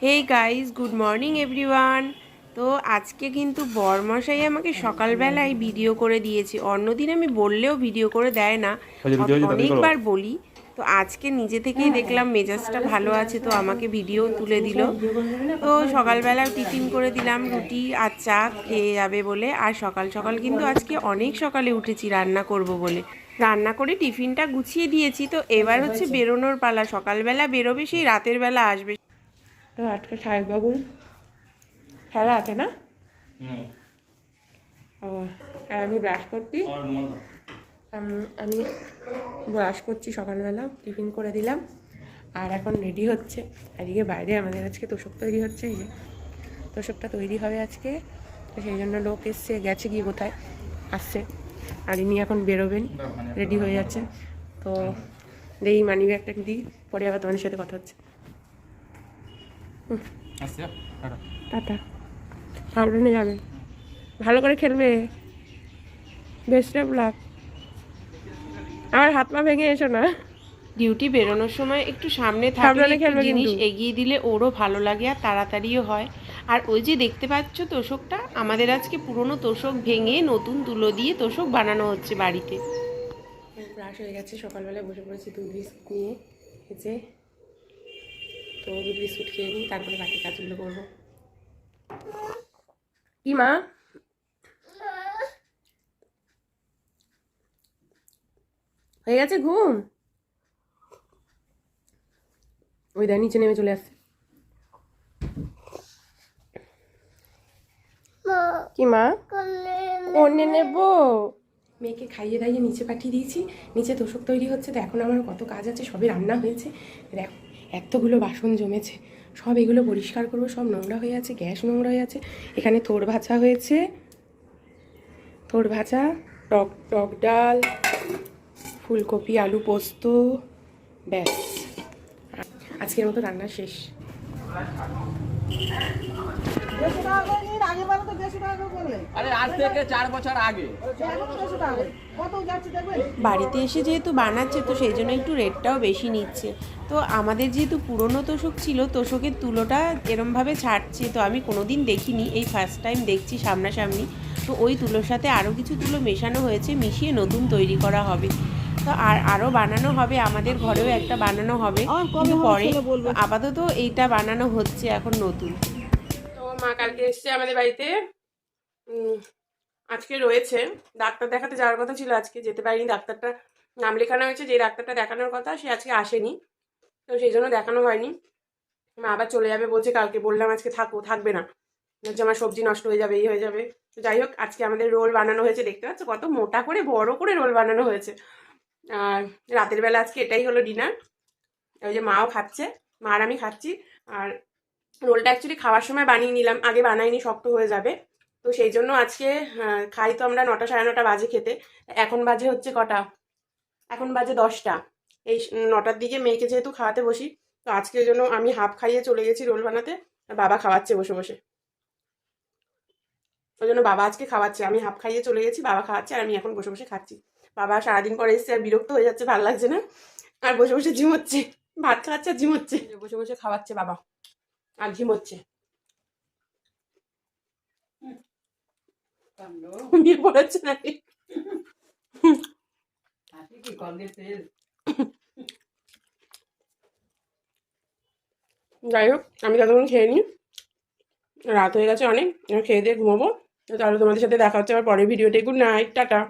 হে guys, good morning everyone. তো আজকে কিন্তু বরমশাই আমাকে সকালবেলায় ভিডিও করে দিয়েছে। অন্যদিন আমি বললেও ভিডিও করে দেয় না, অনেকবার বলি। তো আজকে নিজে থেকেই দেখলাম মেজাজটা ভালো আছে, তো আমাকে ভিডিও তুলে দিল। তো সকালবেলা টিফিন করে দিলাম, রুটি আর চা খেয়ে যাবে বলে। আর সকাল সকাল কিন্তু আজকে অনেক সকালে উঠেছি রান্না করব বলে। রান্না করে টিফিনটা গুছিয়ে দিয়েছি। তো এবার হচ্ছে বেরোনোর পালা। সকালবেলা বেরোবে, সেই রাতের বেলা আসবে। তো আজকে সাহেববাবুর খেলা আছে না? ও, আর আমি ব্রাশ করছি। আমি ব্রাশ করছি সকালবেলা, টিফিন করে দিলাম। আর এখন রেডি হচ্ছে। এদিকে বাইরে আমাদের আজকে তোষক তৈরি হচ্ছে। এই যে তোষকটা তৈরি হবে আজকে, তো সেই জন্য লোক এসছে, গেছে গিয়ে কোথায় আসছে। আর ইনি এখন বেরোবেন, রেডি হয়ে যাচ্ছে। তো এই মানি ব্যাগটা দিই, পরে আবার তোমাদের সাথে কথা হচ্ছে। টাটা। সাবধানে যাবে, ভালো করে খেলবে, বেস্ট অফ লাক। আমার হাত পা ভেঙে এসো না। ডিউটি বেরোনোর সময় একটু সামনে থাকলে একটু জিনিস এগিয়ে দিলে ওরও ভালো লাগে আর তাড়াতাড়িও হয়। আর ওই যে দেখতে পাচ্ছ তোষকটা, আমাদের আজকে পুরনো তোষক ভেঙে নতুন তুলো দিয়ে তোষক বানানো হচ্ছে বাড়িতে। ব্রাশ হয়ে গেছে, সকালবেলায় বসে পড়েছি দুধ বিস্কুট নিয়ে খেয়েছে। তো দুধ বিস্কুট খেয়ে নিই, তারপরে বাকি কাজগুলো করবো। কি মা? হয়ে গেছে ঘুম? ওই দা নিচে নেমে চলে আসছে। কি মা? কোনে নেব? মেয়েকে খাইয়ে দাইয়ে নিচে পাঠিয়ে দিয়েছি। নিচে তোষক তৈরি হচ্ছে। তো এখন আমার কত কাজ আছে, সবই রান্না হয়েছে। দেখো এতগুলো বাসন জমেছে, সব এগুলো পরিষ্কার করবো। সব নোংরা হয়ে আছে, গ্যাস নোংরা হয়ে আছে। এখানে থোড় ভাজা হয়েছে, থোড় ভাজা, টক টক ডাল, ফুলকপি আলু পোস্ত, ব্যাস আজকের মতো রান্না শেষ। বাড়িতে এসে যেহেতু বানাচ্ছে, তো সেই জন্য একটু রেটটাও বেশি নিচ্ছে। তো আমাদের যেহেতু পুরনো তোষক ছিল, তোষকের তুলোটা এরমভাবে ছাড়ছে, তো আমি কোনোদিন দেখিনি, এই ফার্স্ট টাইম দেখছি সামনাসামনি। তো ওই তুলোর সাথে আরও কিছু তুলো মেশানো হয়েছে, মিশিয়ে নতুন তৈরি করা হবে। তো আরও বানানো হবে, আমাদের ঘরেও একটা বানানো হবে কিন্তু পরে। আপাতত এইটা বানানো হচ্ছে এখন নতুন। তো মা কালকে এসছে আমাদের বাড়িতে, আজকে রয়েছে। ডাক্তার দেখাতে যাওয়ার কথা ছিল, আজকে যেতে পারিনি। ডাক্তারটা নাম লেখানো হয়েছে, যে ডাক্তারটা দেখানোর কথা সে আজকে আসেনি, তো সেই জন্য দেখানো হয়নি। মা আবার চলে যাবে বলছে কালকে। বললাম আজকে থাকবে না, বলছে আমার সবজি নষ্ট হয়ে যাবে, এই হয়ে যাবে। তো যাই হোক, আজকে আমাদের রোল বানানো হয়েছে, দেখতে পাচ্ছ কত মোটা করে বড় করে রোল বানানো হয়েছে। আর রাতের বেলা আজকে এটাই হলো ডিনার। ওই যে মাও খাচ্ছে, মা আর আমি খাচ্ছি। আর রোলটা অ্যাকচুয়ালি খাওয়ার সময় বানিয়ে নিলাম, আগে বানাইনি, শক্ত হয়ে যাবে। তো সেই জন্য আজকে খাই তো আমরা 9টা সাড়ে 9টা বাজে খেতে। এখন বাজে হচ্ছে কটা, এখন বাজে 10টা। এই 9টার দিকে মেয়েকে যেহেতু খাওয়াতে বসি, তো আজকের জন্য আমি হাফ খাইয়ে চলে গেছি রোল বানাতে, আর বাবা খাওয়াচ্ছে বসে বসে। ওই জন্য বাবা আজকে খাওয়াচ্ছে, আমি হাফ খাইয়ে চলে গেছি, বাবা খাওয়াচ্ছে আর আমি এখন বসে বসে খাচ্ছি। বাবা সারাদিন পরে এসছে, আর বিরক্ত হয়ে যাচ্ছে, ভালো লাগছে না, আর বসে বসে ঝিমোচ্ছে। ভাত খাওয়াচ্ছে আর ঝিমোচ্ছে, বসে বসে খাওয়াচ্ছে বাবা আর ঝিমোচ্ছে। ঘুমিয়ে পড়েছে নাকি? যাই হোক, আমি ততক্ষণ খেয়ে নিই, রাত হয়ে গেছে অনেক, খেয়ে দিয়ে ঘুমাবো। তাহলে তোমাদের সাথে দেখা হচ্ছে আমার পরের ভিডিওতে। Good night, tata.